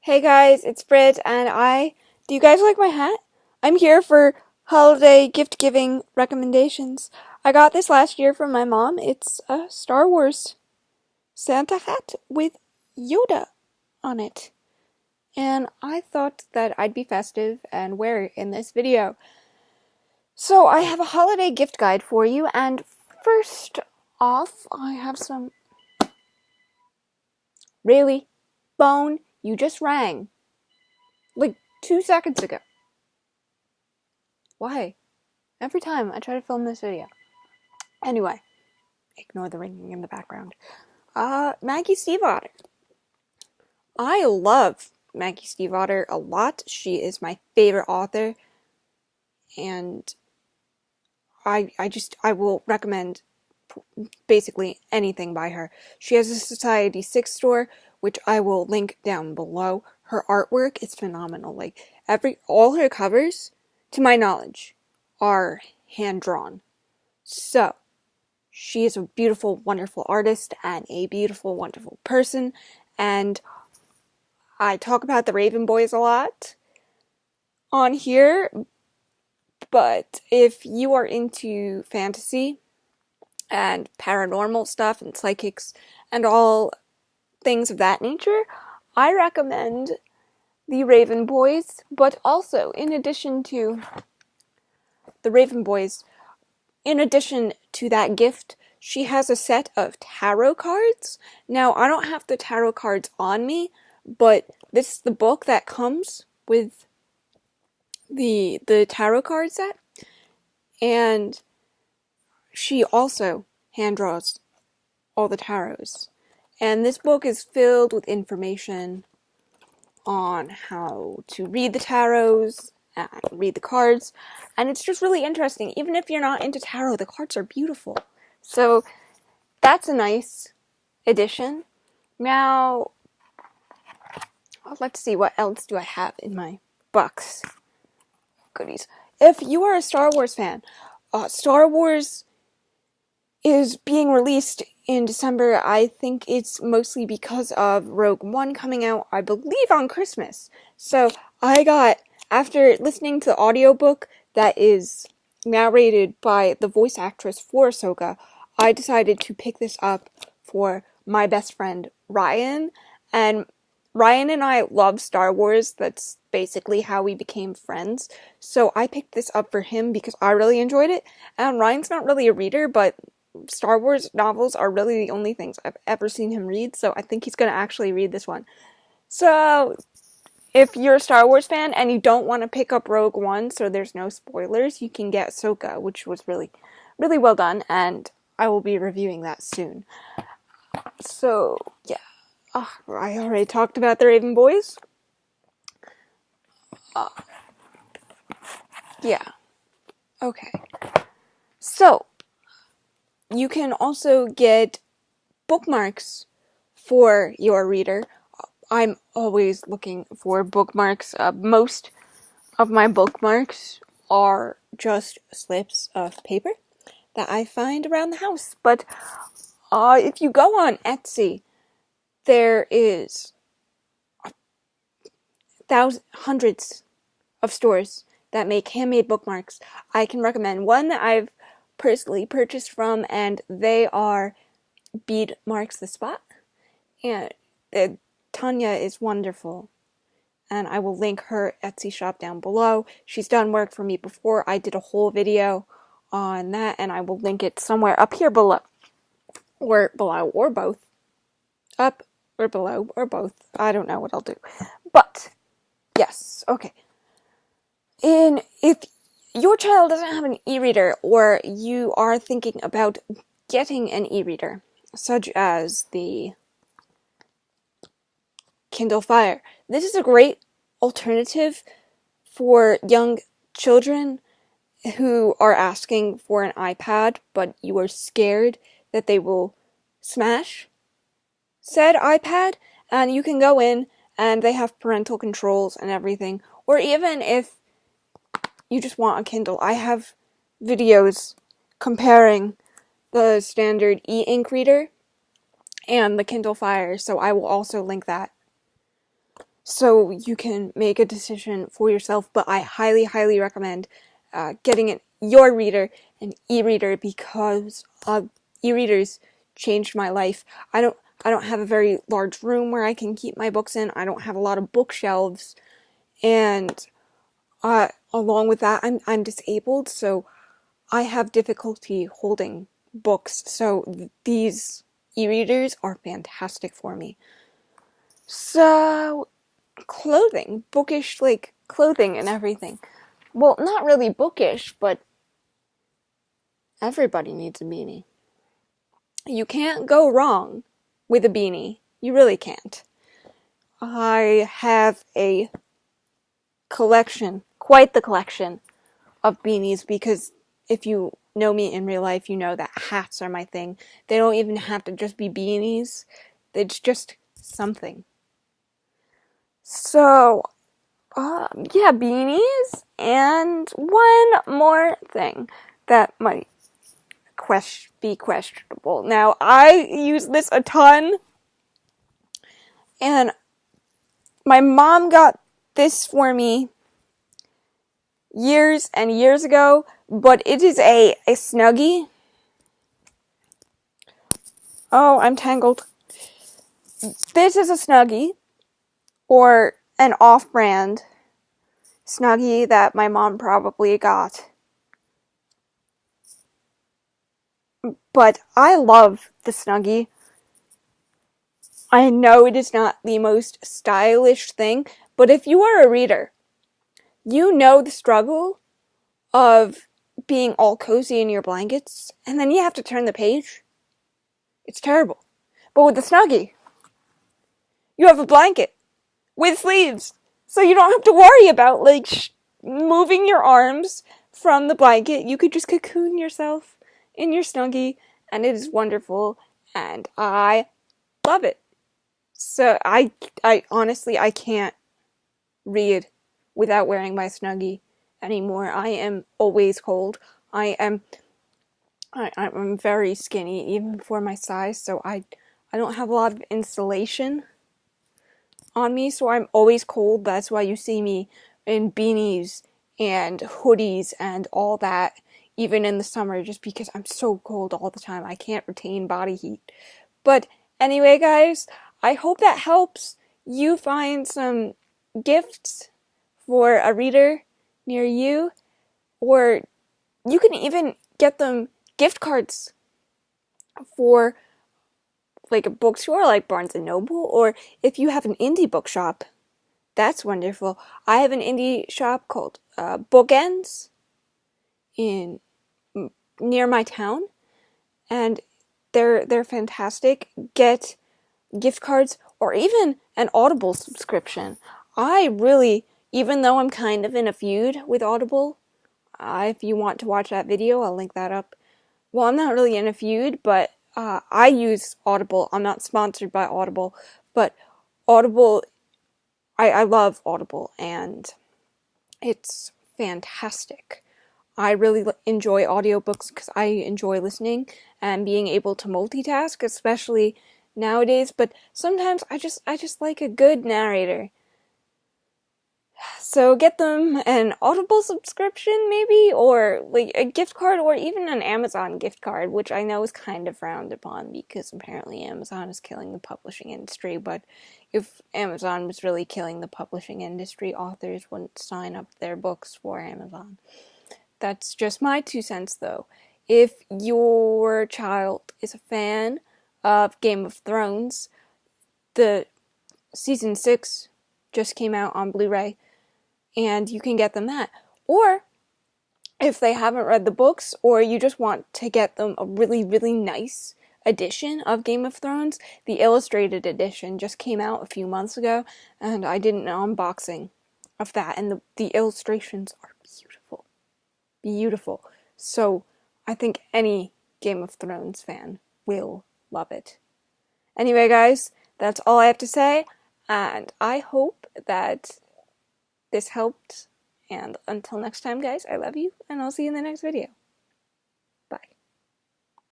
Hey guys, it's Britt, and do you guys like my hat? I'm here for holiday gift giving recommendations. I got this last year from my mom. It's a Star Wars Santa hat with Yoda on it. And I thought that I'd be festive and wear it in this video. So I have a holiday gift guide for you, and first off, I have some... Really? Phone, you just rang. Like 2 seconds ago. Why? Every time I try to film this video. Anyway, ignore the ringing in the background. Maggie Seaver. I love Maggie Seaver a lot. She is my favorite author, and I will recommend basically anything by her. She has a Society 6 store, which I will link down below. Her artwork is phenomenal. Like all her covers, to my knowledge, are hand drawn. So, she is a beautiful, wonderful artist and a beautiful, wonderful person. And I talk about the Raven Boys a lot on here. But if you are into fantasy and paranormal stuff and psychics and all things of that nature, I recommend the Raven Boys. But also, in addition to the Raven Boys, in addition to that gift, she has a set of tarot cards. Now, I don't have the tarot cards on me, but this is the book that comes with the tarot card set. And she also hand draws all the tarots. And this book is filled with information on how to read the tarots and read the cards. And it's just really interesting. Even if you're not into tarot, the cards are beautiful. So that's a nice addition. Now, let's see, what else do I have in my box? Goodies. If you are a Star Wars fan, Star Wars is being released in December. I think it's mostly because of Rogue One coming out, I believe, on Christmas. So after listening to the audiobook that is narrated by the voice actress for Ahsoka, I decided to pick this up for my best friend, Ryan. And Ryan and I love Star Wars. That's basically how we became friends. So I picked this up for him because I really enjoyed it. And Ryan's not really a reader, but Star Wars novels are really the only things I've ever seen him read. So I think he's going to actually read this one. So if you're a Star Wars fan and you don't want to pick up Rogue One so there's no spoilers, you can get Ahsoka, which was really, really well done. And I will be reviewing that soon. So, yeah. I already talked about the Raven Boys. Yeah. Okay. So, you can also get bookmarks for your reader. I'm always looking for bookmarks. Most of my bookmarks are just slips of paper that I find around the house. But if you go on Etsy, there is hundreds of stores that make handmade bookmarks. I can recommend one that I've personally purchased from, and they are Bead Marks the Spot. And Tanya is wonderful. And I will link her Etsy shop down below. She's done work for me before. I did a whole video on that, and I will link it somewhere up here below. Or below, or both. Up or below, or both. I don't know what I'll do. But, yes, okay. If your child doesn't have an e-reader, or you are thinking about getting an e-reader, such as the Kindle Fire, this is a great alternative for young children who are asking for an iPad, but you are scared that they will smash said iPad, and you can go in and they have parental controls and everything. Or even if you just want a Kindle, I have videos comparing the standard e-ink reader and the Kindle Fire, so I will also link that. so you can make a decision for yourself. But I highly, highly recommend getting your reader an e-reader, because e-readers changed my life. I don't have a very large room where I can keep my books in. I don't have a lot of bookshelves, and along with that, I'm disabled, so I have difficulty holding books. So these e-readers are fantastic for me. So clothing, bookish, like clothing and everything. Well, not really bookish, but everybody needs a beanie. You can't go wrong with a beanie. You really can't. I have a collection, quite the collection, of beanies, because if you know me in real life, you know that hats are my thing. They don't even have to just be beanies. It's just something. So, yeah, beanies, and one more thing that might be questionable. Now, I use this a ton, and my mom got this for me years and years ago, but it is a Snuggie. Oh, I'm tangled. This is a Snuggie, or an off-brand Snuggie that my mom probably got. But I love the Snuggie. I know it is not the most stylish thing, but if you are a reader, you know the struggle of being all cozy in your blankets, and then you have to turn the page. It's terrible. But with the Snuggie, you have a blanket with sleeves, so you don't have to worry about, like, moving your arms from the blanket. You could just cocoon yourself in your Snuggie, and it is wonderful, and I love it. So I honestly, I can't read without wearing my Snuggie anymore. I am always cold. I'm very skinny, even for my size, so I don't have a lot of insulation on me, so I'm always cold. That's why you see me in beanies and hoodies and all that, even in the summer, just because I'm so cold all the time. I can't retain body heat. But anyway, guys, I hope that helps you find some gifts for a reader near you, or you can even get them gift cards for, like, a bookstore like Barnes & Noble, or if you have an indie bookshop, that's wonderful. I have an indie shop called Bookends near my town, and they're fantastic. Get gift cards, or even an Audible subscription. I really, even though I'm kind of in a feud with Audible, if you want to watch that video, I'll link that up. Well, I'm not really in a feud, but I use Audible. I'm not sponsored by Audible, but Audible, I love Audible, and it's fantastic. I really enjoy audiobooks because I enjoy listening and being able to multitask, especially nowadays, but sometimes I just like a good narrator. So get them an Audible subscription, maybe, or like a gift card, or even an Amazon gift card, which I know is kind of frowned upon because apparently Amazon is killing the publishing industry. But if Amazon was really killing the publishing industry, authors wouldn't sign up their books for Amazon. That's just my 2 cents, though. If your child is a fan of Game of Thrones, the season 6 just came out on Blu-ray, and you can get them that. Or if they haven't read the books, or you just want to get them a really, really nice edition of Game of Thrones, the illustrated edition just came out a few months ago, and I did an unboxing of that, and the illustrations are beautiful. Beautiful. So I think any Game of Thrones fan will love it. Anyway, guys, that's all I have to say, and I hope that this helped. And until next time, guys, I love you, and I'll see you in the next video.